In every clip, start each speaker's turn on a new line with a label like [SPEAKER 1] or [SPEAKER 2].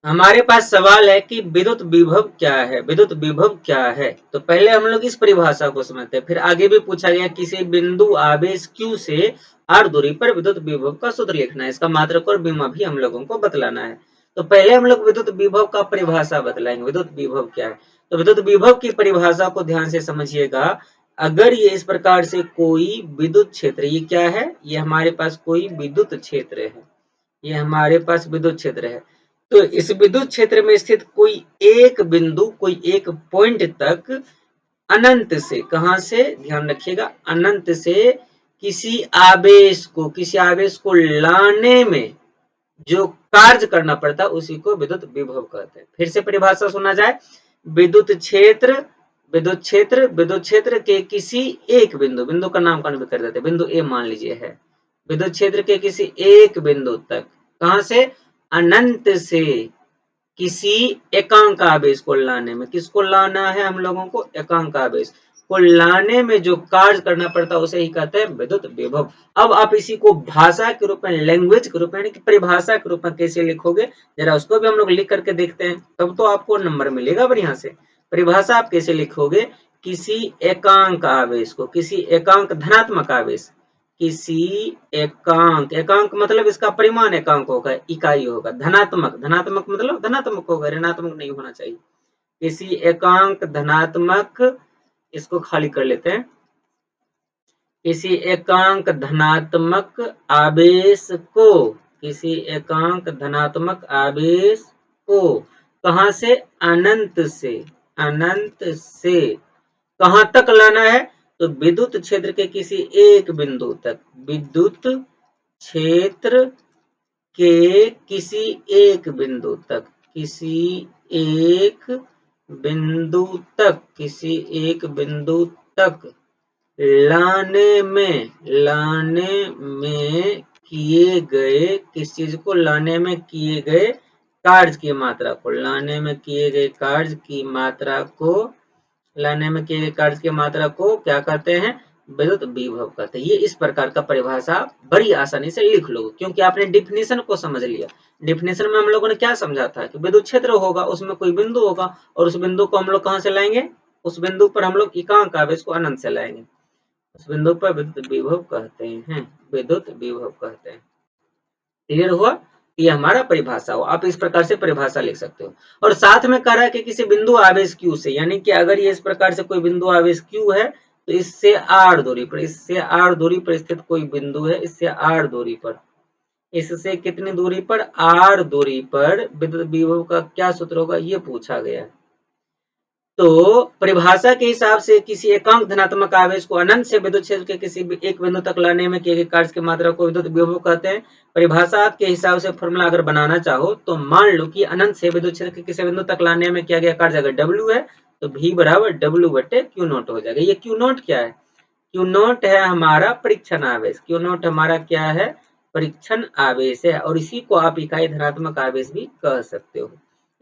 [SPEAKER 1] हमारे पास सवाल है कि विद्युत विभव क्या है, विद्युत विभव क्या है। तो पहले हम लोग इस परिभाषा को समझते हैं, फिर आगे भी पूछा गया किसी बिंदु आवेश Q से r दूरी पर विद्युत विभव का सूत्र लिखना है, इसका मात्रक और विमा भी हम लोगों को बतलाना है। तो पहले हम लोग विद्युत विभव का परिभाषा बतलाएंगे, विद्युत विभव क्या है। तो विद्युत विभव की परिभाषा को ध्यान से समझिएगा। अगर ये इस प्रकार से कोई विद्युत क्षेत्र, ये क्या है, ये हमारे पास कोई विद्युत क्षेत्र है, ये हमारे पास विद्युत क्षेत्र है। तो इस विद्युत क्षेत्र में स्थित कोई एक बिंदु, कोई एक पॉइंट तक अनंत से, कहां से, ध्यान रखिएगा, अनंत से किसी आवेश को लाने में जो कार्य करना पड़ता है उसी को विद्युत विभव कहते हैं। फिर से परिभाषा सुना जाए। विद्युत क्षेत्र, विद्युत क्षेत्र के किसी एक बिंदु, बिंदु का नामकरण भी कर देते हैं, बिंदु ए मान लीजिए है, विद्युत क्षेत्र के किसी एक बिंदु तक, कहां से, अनंत से किसी एकांक आवेश को लाने में, किसको लाना है हम लोगों को, एकांक आवेश को लाने में जो कार्य करना पड़ता है उसे ही कहते हैं विद्युत विभव। अब आप इसी को भाषा के रूप में, लैंग्वेज के रूप में, यानी कि परिभाषा के रूप में कैसे लिखोगे, जरा उसको भी हम लोग लिख करके देखते हैं, तब तो आपको नंबर मिलेगा बढ़िया से। परिभाषा आप कैसे लिखोगे, किसी एकांक आवेश को, किसी एकांक धनात्मक आवेश, किसी एकांक, एकांक मतलब इसका परिमाण एकांक होगा, इकाई होगा, धनात्मक, धनात्मक मतलब धनात्मक होगा, ऋणात्मक नहीं होना चाहिए। किसी एकांक धनात्मक, इसको खाली कर लेते हैं, किसी एकांक धनात्मक आवेश को, किसी एकांक धनात्मक आवेश को कहां से, अनंत से, अनंत से कहां तक लाना है, तो विद्युत क्षेत्र के किसी एक बिंदु तक, विद्युत क्षेत्र के किसी एक बिंदु तक, किसी एक बिंदु तक, किसी एक बिंदु तक लाने में किए गए, किस चीज को, लाने में किए गए कार्य की मात्रा को, लाने में किए गए कार्य की मात्रा को, लाने में किए गए कार्य की मात्रा को क्या कहते हैं, विद्युत विभव कहते हैं। ये इस प्रकार का परिभाषा बड़ी आसानी से लिख लो, क्योंकि आपने डिफिनेशन को समझ लिया। डिफिनेशन में हम लोगों ने क्या समझा था कि विद्युत क्षेत्र होगा, उसमें कोई बिंदु होगा, और उस बिंदु को हम लोग कहां से लाएंगे, उस बिंदु पर हम लोग एकांक आवेश को अनंत से लाएंगे, उस बिंदु पर विद्युत विभव कहते हैं, विद्युत विभव कहते हैं। क्लियर हुआ, ये हमारा परिभाषा हो, आप इस प्रकार से परिभाषा लिख सकते हो। और साथ में कह रहा है कि किसी बिंदु आवेश Q से, यानी कि अगर ये इस प्रकार से कोई बिंदु आवेश Q है तो इससे r दूरी पर, इससे r दूरी पर स्थित कोई बिंदु है, इससे r दूरी पर, इससे कितनी दूरी पर, r दूरी पर विद्युत विभव का क्या सूत्र होगा, ये पूछा गया है। तो परिभाषा के हिसाब से किसी एकांक धनात्मक आवेश को अनंत से विद्युत क्षेत्र के किसी भी एक बिंदु तक लाने में किए गए कार्य की मात्रा को विद्युत विभव कहते हैं। परिभाषा के हिसाब से फॉर्मूला अगर बनाना चाहो तो मान लो कि अनंत से विद्युत क्षेत्र के किसी बिंदु तक लाने में किया गया कार्य अगर W है तो V बराबर W बटे Q नॉट हो जाएगा। ये Q नॉट क्या है, Q नॉट है हमारा परीक्षण आवेश, Q नॉट हमारा क्या है, परीक्षण आवेश है, और इसी को आप इकाई धनात्मक आवेश भी कह सकते हो,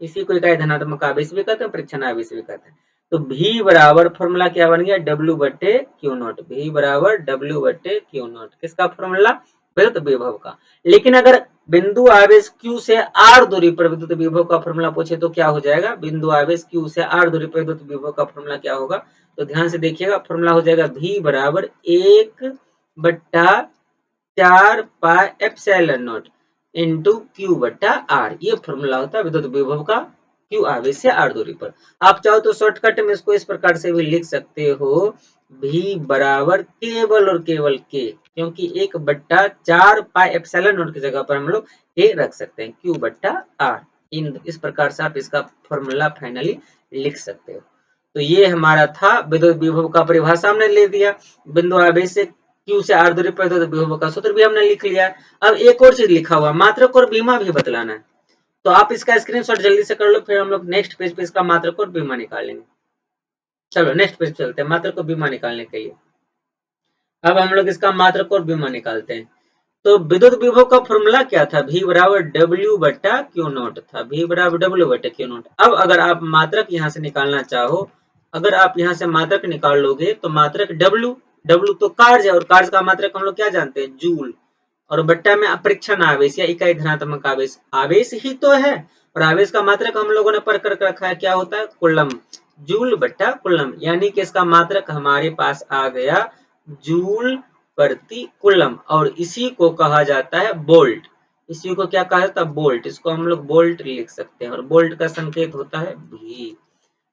[SPEAKER 1] इसी को इकाई धनात्मक आवेश भी कहते हैं, परीक्षण आवेश भी कहते हैं। तो V बराबर फॉर्मूला क्या बन गया, W बटे Q नॉट, V बराबर W बटे Q नॉट, किसका फॉर्मूला, विद्युत विभव का। लेकिन अगर बिंदु आवेश Q से R दूरी पर विद्युत विभव का फॉर्मूला पूछे तो क्या हो जाएगा, बिंदु आवेश Q से R दूरी पर विद्युत विभव का फॉर्मूला क्या होगा, तो ध्यान से देखिएगा, फॉर्मूला हो जाएगा V बराबर 1/4 pi epsilon not into Q बटा R, ये फॉर्मूला होता है विद्युत विभव का Q आवेश से R दूरी पर। आप चाहो तो शॉर्टकट में इसको इस प्रकार से भी लिख सकते हो, V बराबर केवल और केवल K, क्योंकि 1/4 पाई एप्सिलॉन नॉट की जगह पर हम लोग K रख सकते हैं, Q बटा R। इस प्रकार से आप इसका फॉर्मूला फाइनली लिख सकते हो। तो ये हमारा था विद्युत विभव का परिभाषा हमने ले दिया, बिंदु आवेश से Q से R दूरी पर विद्युत विभव का सूत्र भी हमने लिख लिया। अब एक और चीज लिखा हुआ, मात्रक और बीमा भी बतलाना है, तो आप इसका स्क्रीनशॉट जल्दी से कर लो, फिर हम लोग नेक्स्ट पेज पे इसका मात्रक और बीमा निकाल लेंगे। चलो नेक्स्ट पेज चलते हैं, मात्रक और बीमा निकालने के लिए। अब हम लोग इसका मात्रक और बीमा निकालते हैं। तो विद्युत विभव का फॉर्मूला क्या था, V बराबर W बटा Q नॉट था, V बराबर W बटा Q नॉट। अब अगर आप मात्रक यहाँ से निकालना चाहो, अगर आप यहाँ से मात्रक निकाल लोगे तो मात्रक W तो कार्य है, और कार्य का मात्रक हम लोग क्या जानते हैं, जूल, और बट्टा में अपरीक्षण आवेश या इकाई धनात्मक आवेश, आवेश ही तो है, और आवेश का मात्रक हम लोगों ने पढ़ कर रखा है, क्या होता है, कुलम, जूल बट्टा कुलम, यानी कि इसका मात्रक हमारे पास आ गया जूल प्रति कुलम, और इसी को कहा जाता है बोल्ट। इसी को क्या कहा जाता है, बोल्ट। इसको हम लोग बोल्ट लिख सकते हैं, और बोल्ट का संकेत होता है भी।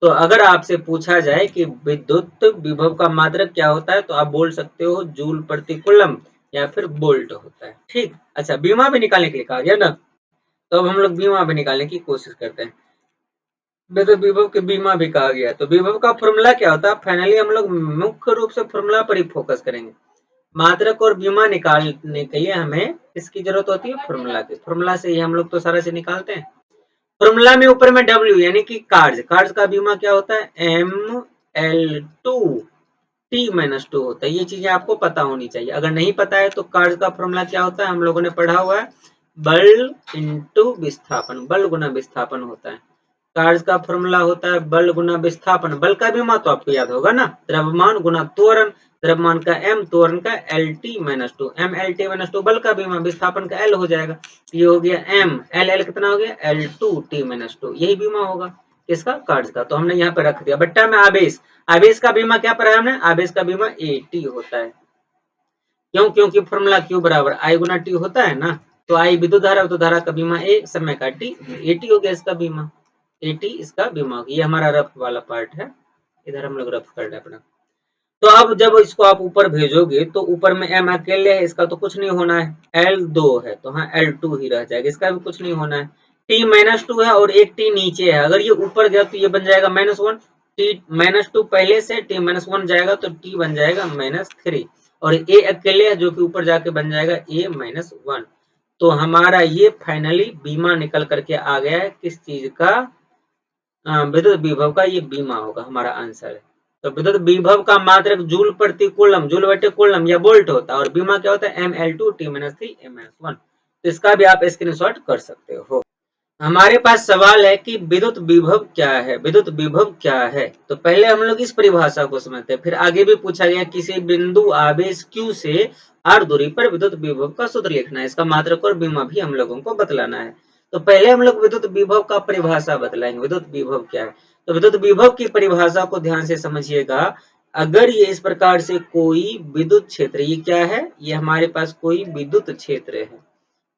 [SPEAKER 1] तो अगर आपसे पूछा जाए कि विद्युत विभव का मात्रक क्या होता है, तो आप बोल सकते हो जूल प्रति कुलम या फिर बोल्ट होता है। ठीक, अच्छा, बीमा भी निकालने के लिए कहा गया ना, तो अब हम लोग बीमा भी निकालने की कोशिश करते हैं। तो विभव के बीमा भी कहा गया, तो विभव का फॉर्मूला क्या होता है, फाइनली हम लोग मुख्य रूप से फॉर्मूला पर ही फोकस करेंगे। मात्रक और बीमा निकालने के लिए हमें इसकी जरूरत होती है फॉर्मूला की, फॉर्मूला से ही हम लोग तो सारा चीज निकालते हैं। फॉर्मूला में ऊपर में W यानी कि कार्ज का बीमा क्या होता है, ML2T-2 होता है। ये चीजें आपको पता होनी चाहिए, अगर नहीं पता है तो कार्ज का फॉर्मूला क्या होता है, हम लोगों ने पढ़ा हुआ है, बल इंटू विस्थापन, बल गुना विस्थापन होता है। कार्ज का फॉर्मूला होता है बल गुना विस्थापन, बल का बीमा तो आपको याद होगा ना, द्रव्यमान गुना त्वरण, द्रव्यमान का m, त्वरण का LT-2, MLT-2 बल का बीमा, विस्थापन का L हो जाएगा, ये हो गया m, L कितना हो गया, L2T-2, यही बीमा होगा किसका, कार्ज का। तो हमने यहाँ पे रख दिया बट्टा में आवेश, आवेश का बीमा क्या पढ़ा हमने, आवेश का बीमा AT होता है। क्यों, क्योंकि फॉर्मूला Q बराबर I गुना T होता है ना, तो I विद्युत धारा का बीमा A, समय का T, AT हो गया इसका बीमा, AT इसका बीमा। ये हमारा रफ वाला पार्ट है, इधर हम लोग रफ कर रहे हैं अपना। तो अब जब इसको आप ऊपर भेजोगे तो ऊपर में M अकेले है, इसका तो कुछ नहीं होना है, L2 है तो हाँ L2 ही रह जाएगा, इसका भी कुछ नहीं होना है, T-2 है और एक T नीचे है, अगर ये ऊपर गया तो ये बन जाएगा -1, T-2 पहले से T-1 जाएगा तो T बन जाएगा -3, और A अकेले है जो कि ऊपर जाके बन जाएगा A-1। तो हमारा ये फाइनली बीमा निकल करके आ गया है, किस चीज का, विद्युत विभव का, ये बीमा होगा हमारा आंसर है। तो विद्युत विभव का मात्रक जूल प्रति कूलम, जूल बटे कूलम या वोल्ट होता है, और बीमा क्या होता है, ML2T-3 तो इसका भी आप स्क्रीनशॉट कर सकते हो। हमारे पास सवाल है कि विद्युत विभव क्या है, विद्युत विभव क्या है। तो पहले हम लोग इस परिभाषा को समझते हैं, फिर आगे भी पूछा गया किसी बिंदु आवेश Q से r दूरी पर विद्युत विभव का सूत्र लिखना है, इसका मात्रक और बीमा भी हम लोगों को बतलाना है। तो पहले हम लोग विद्युत विभव का परिभाषा बतलाएंगे, विद्युत विभव क्या है। तो विद्युत विभव की परिभाषा को ध्यान से समझिएगा। अगर ये इस प्रकार से कोई विद्युत क्षेत्र, ये क्या है, ये हमारे पास कोई विद्युत क्षेत्र है,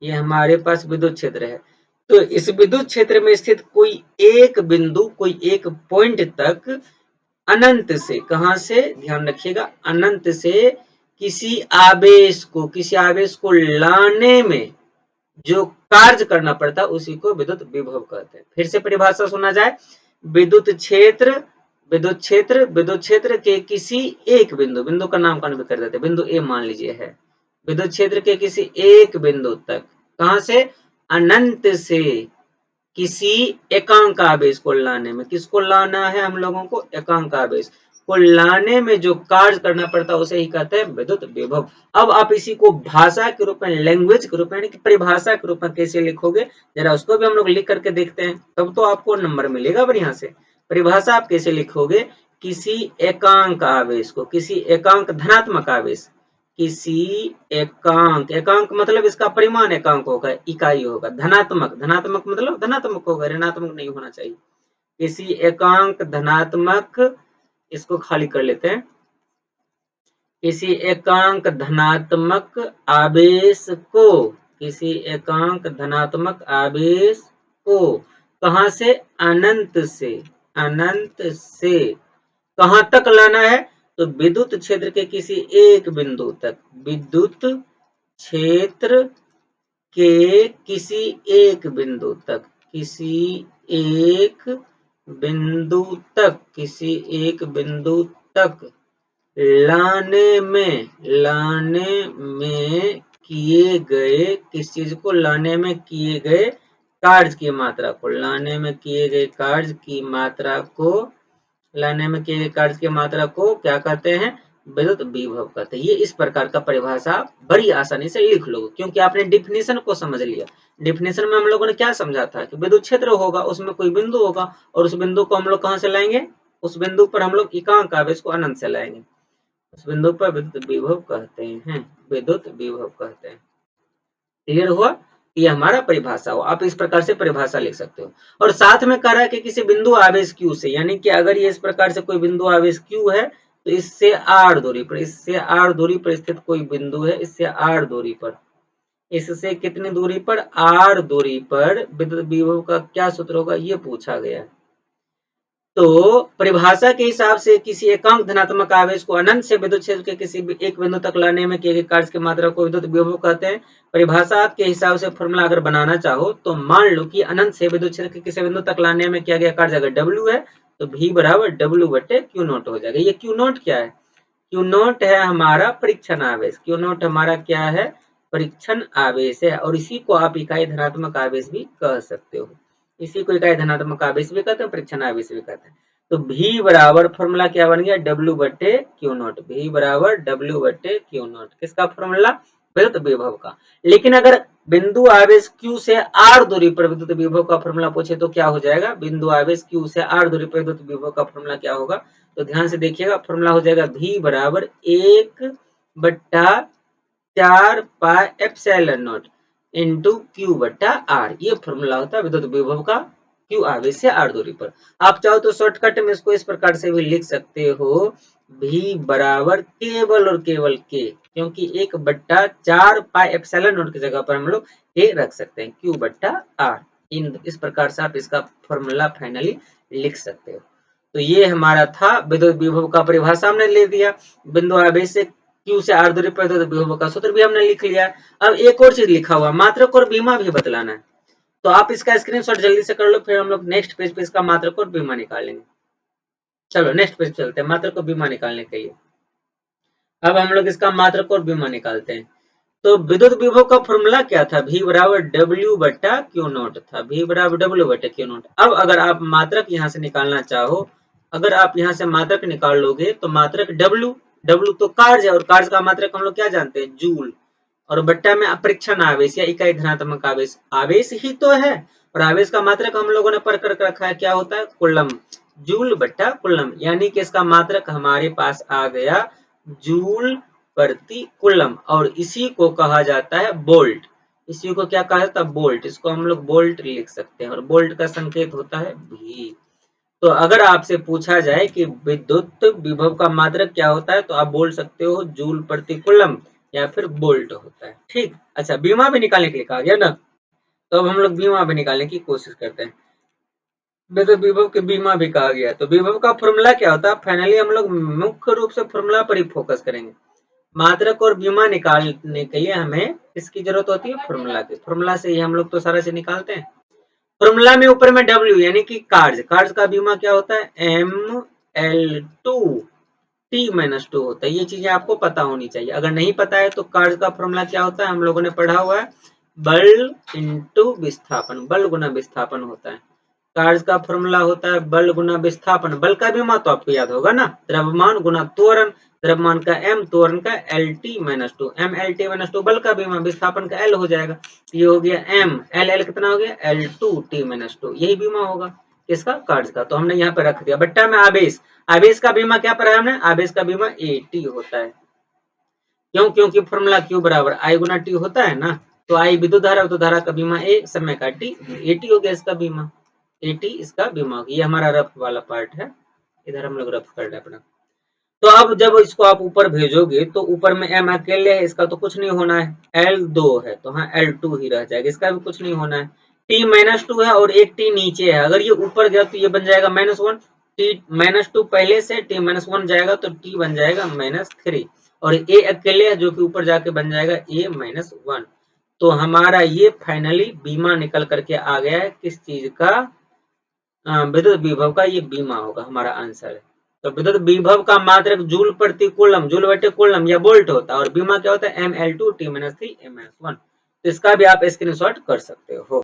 [SPEAKER 1] ये हमारे पास विद्युत क्षेत्र है, तो इस विद्युत क्षेत्र में स्थित कोई एक बिंदु, कोई एक पॉइंट तक अनंत से, कहां से, ध्यान रखिएगा, अनंत से किसी आवेश को लाने में जो कार्य करना पड़ता है उसी को विद्युत विभव कहते हैं। फिर से परिभाषा सुना जाए, विद्युत क्षेत्र, विद्युत क्षेत्र के किसी एक बिंदु का नामकरण भी कर देते हैं, बिंदु ए मान लीजिए है, विद्युत क्षेत्र के किसी एक बिंदु तक, कहां से, अनंत से किसी एकांक आवेश को लाने में, किसको लाना है हम लोगों को, एकांक आवेश को लाने में जो कार्य करना पड़ता है उसे ही कहते हैं विद्युत विभव। अब आप इसी को भाषा के रूप में, लैंग्वेज के रूप में, यानी कि परिभाषा के रूप में कैसे लिखोगे, जरा उसको भी हम लोग लिख करके देखते हैं, तब तो आपको नंबर मिलेगा बढ़िया से। परिभाषा आप कैसे लिखोगे, किसी एकांक आवेश को, किसी एकांक धनात्मक आवेश, किसी एकांक, एकांक मतलब इसका परिमाण एकांक होगा, इकाई होगा, धनात्मक मतलब धनात्मक होगा, ऋणात्मक नहीं होना चाहिए। किसी एकांक धनात्मक, इसको खाली कर लेते हैं, किसी एकांक धनात्मक आवेश को, किसी एकांक धनात्मक आवेश को कहां से, अनंत से, अनंत से कहां तक लाना है, तो विद्युत क्षेत्र के किसी एक बिंदु तक, विद्युत क्षेत्र के किसी एक बिंदु तक, किसी एक बिंदु तक, किसी एक बिंदु तक लाने में किए गए, किस चीज को, लाने में किए गए कार्य की मात्रा को, लाने में किए गए कार्य की मात्रा को, लाने में किए गए कार्य की मात्रा को क्या कहते हैं, विद्युत विभव कहते हैं। ये इस प्रकार का परिभाषा बड़ी आसानी से लिख लो, क्योंकि आपने डिफिनेशन को समझ लिया। डिफिनेशन में हम लोगों ने क्या समझा था कि विद्युत क्षेत्र होगा, उसमें कोई बिंदु होगा, और उस बिंदु को हम लोग कहां से लाएंगे, उस बिंदु पर हम लोग एकांक आवेश को अनंत से लाएंगे, उस बिंदु पर विद्युत विभव कहते हैं, विद्युत विभव कहते हैं। क्लियर हुआ, ये हमारा परिभाषा हो। आप इस प्रकार से परिभाषा लिख सकते हो। और साथ में कह रहा है कि किसी बिंदु आवेश Q से, यानी कि अगर ये इस प्रकार से कोई बिंदु आवेश Q है तो इससे r दूरी पर, इससे r दूरी पर स्थित कोई बिंदु है, इससे r दूरी पर, इससे कितनी दूरी पर, r दूरी पर विद्युत विभव का क्या सूत्र होगा, ये पूछा गया है। तो परिभाषा के हिसाब से किसी एकांक धनात्मक आवेश को अनंत से विद्युत क्षेत्र के किसी भी एक बिंदु तक लाने में किए गए कार्य की मात्रा को विद्युत विभव कहते हैं। परिभाषा के हिसाब से फॉर्मूला अगर बनाना चाहो तो मान लो कि अनंत से विद्युत क्षेत्र के किसी बिंदु तक लाने में किया गया कार्य अगर W है तो V बराबर W बटे Q नोट हो जाएगा। ये Q नोट क्या है, Q नोट है हमारा परीक्षण आवेश। Q नोट हमारा क्या है, परीक्षण आवेश है। और इसी को आप इकाई धनात्मक आवेश भी कह सकते हो, इसी को इकाई धनात्मक आवेश भी कहते हैं, परीक्षण आवेश भी कहते हैं। तो V बराबर फॉर्मूला क्या बन गया, W बटे Q नोट। V बराबर W बटे Q नोट, किसका फॉर्मूला, विद्युत विभव का। लेकिन अगर बिंदु आवेश Q से R दूरी पर विद्युत विभव का फॉर्मूला पूछे तो क्या हो जाएगा, बिंदु आवेश Q से R दूरी पर विद्युत विभव का फॉर्मूला क्या होगा, तो ध्यान से देखिएगा, फॉर्मूला हो जाएगा V बराबर 1/4 pi epsilon not into Q बटा R। ये फॉर्मूला होता है विद्युत विभव का Q आवेश से R दूरी पर। आप चाहो तो शॉर्टकट में इसको इस प्रकार से भी लिख सकते हो, V बराबर केवल और केवल K, क्योंकि 1/4 पाई एप्सिलॉन नॉट की जगह पर हम लोग K रख सकते हैं, Q बटा R। इस प्रकार से आप इसका फॉर्मूला फाइनली लिख सकते हो। तो ये हमारा था विद्युत विभव का परिभाषा हमने ले दिया, बिंदु आवेश से Q से R दूरी पर विद्युत विभव का सूत्र भी हमने लिख लिया। अब एक और चीज लिखा हुआ, मात्रक और बीमा भी बतलाना है। तो आप इसका स्क्रीनशॉट जल्दी से कर लो, फिर हम लोग नेक्स्ट पेज पे इसका मात्रक और बीमा निकालेंगे। चलो नेक्स्ट पेज चलते हैं मात्रक और बीमा निकालने के लिए। अब हम लोग इसका मात्रक और बीमा निकालते हैं। तो विद्युत विभव का फॉर्मूला क्या था, V बराबर W बटा Q नोट था, V बराबर W बटा Q नोट। अब अगर आप मात्रक यहाँ से निकालना चाहो, अगर आप यहाँ से मात्रक निकाल लोगे तो मात्रक W तो कार्य है, और कार्य का मात्रक हम लोग क्या जानते हैं, जूल, और बट्टा में अपरीक्षण आवेश या इकाई धनात्मक आवेश, आवेश ही तो है, और आवेश का मात्रक हम लोगों ने पढ़ कर रखा है, क्या होता है, कुलम, जूल बट्टा कुलम, यानी कि इसका मात्रक हमारे पास आ गया जूल प्रति कुलम, और इसी को कहा जाता है बोल्ट। इसी को क्या कहा जाता है, बोल्ट। इसको हम लोग बोल्ट लिख सकते हैं, और बोल्ट का संकेत होता है V। तो अगर आपसे पूछा जाए कि विद्युत विभव का मात्रक क्या होता है तो आप बोल सकते हो जूल प्रति कुलम या फिर बोल्ट होता है। ठीक, अच्छा बीमा भी निकालने के लिए कहा गया ना, तो अब हम लोग बीमा भी निकालने की कोशिश करते हैं। विद्युत विभव के बीमा भी कहा गया, तो विभव का फॉर्मूला क्या होता है, फाइनली हम लोग मुख्य रूप से फॉर्मूला पर ही फोकस करेंगे। मात्रक और बीमा निकालने के लिए हमें इसकी जरूरत होती है फॉर्मूला की, फॉर्मूला से ही हम लोग तो सारा चीज निकालते हैं। फॉर्मूला में ऊपर में W यानी कि कार्य का बीमा क्या होता है, ML2T-2 होता है। ये चीजें आपको पता होनी चाहिए, अगर नहीं पता है तो कार्य का फॉर्मूला क्या होता है, हम लोगों ने पढ़ा हुआ है, बल इंटू विस्थापन, बल गुना विस्थापन होता है। कार्य का फॉर्मूला होता है बल गुना विस्थापन। बल का बीमा तो आपको याद होगा ना, द्रव्यमान गुना त्वरण, द्रव्यमान का M, त्वरण का LT-2, MLT-2 बल का बीमा, विस्थापन का L हो जाएगा, ये हो गया M, L कितना हो गया, L2T-2, यही बीमा होगा किसका, कार्य का। तो हमने यहाँ पे रख दिया। बट्टा में आवेश, आवेश का बीमा क्या पढ़ा हमने, आवेश का बीमा AT होता है। क्यों, क्योंकि फॉर्मूला Q बराबर I गुना T होता है ना, तो I विद्युत धारा का बीमा A, समय का T, AT हो गया इसका बीमा, AT इसका बीमा। ये हमारा रफ वाला पार्ट है, इधर हम लोग रफ कर रहे हैं अपना। तो अब जब इसको आप ऊपर भेजोगे तो ऊपर में M अकेले है, इसका तो कुछ नहीं होना है, L2 है तो हाँ L2 ही रह जाएगा, इसका भी कुछ नहीं होना है। T-2 है और एक T नीचे है, अगर ये ऊपर गया तो ये बन जाएगा -1, T-2 पहले से, T-1 जाएगा तो T बन जाएगा -3, और A अकेले है जो कि ऊपर जाके बन जाएगा A-1। तो हमारा ये फाइनली बीमा निकल करके आ गया है, किस चीज का, विद्युत विभव का, ये बीमा होगा हमारा आंसर है। तो विद्युत विभव का मात्रक जूल प्रति कूलम, जूल बटे कूलम या वोल्ट होता है, और बीमा क्या होता है, ML2T-3 MS1। तो इसका भी आप स्क्रीनशॉट कर सकते हो।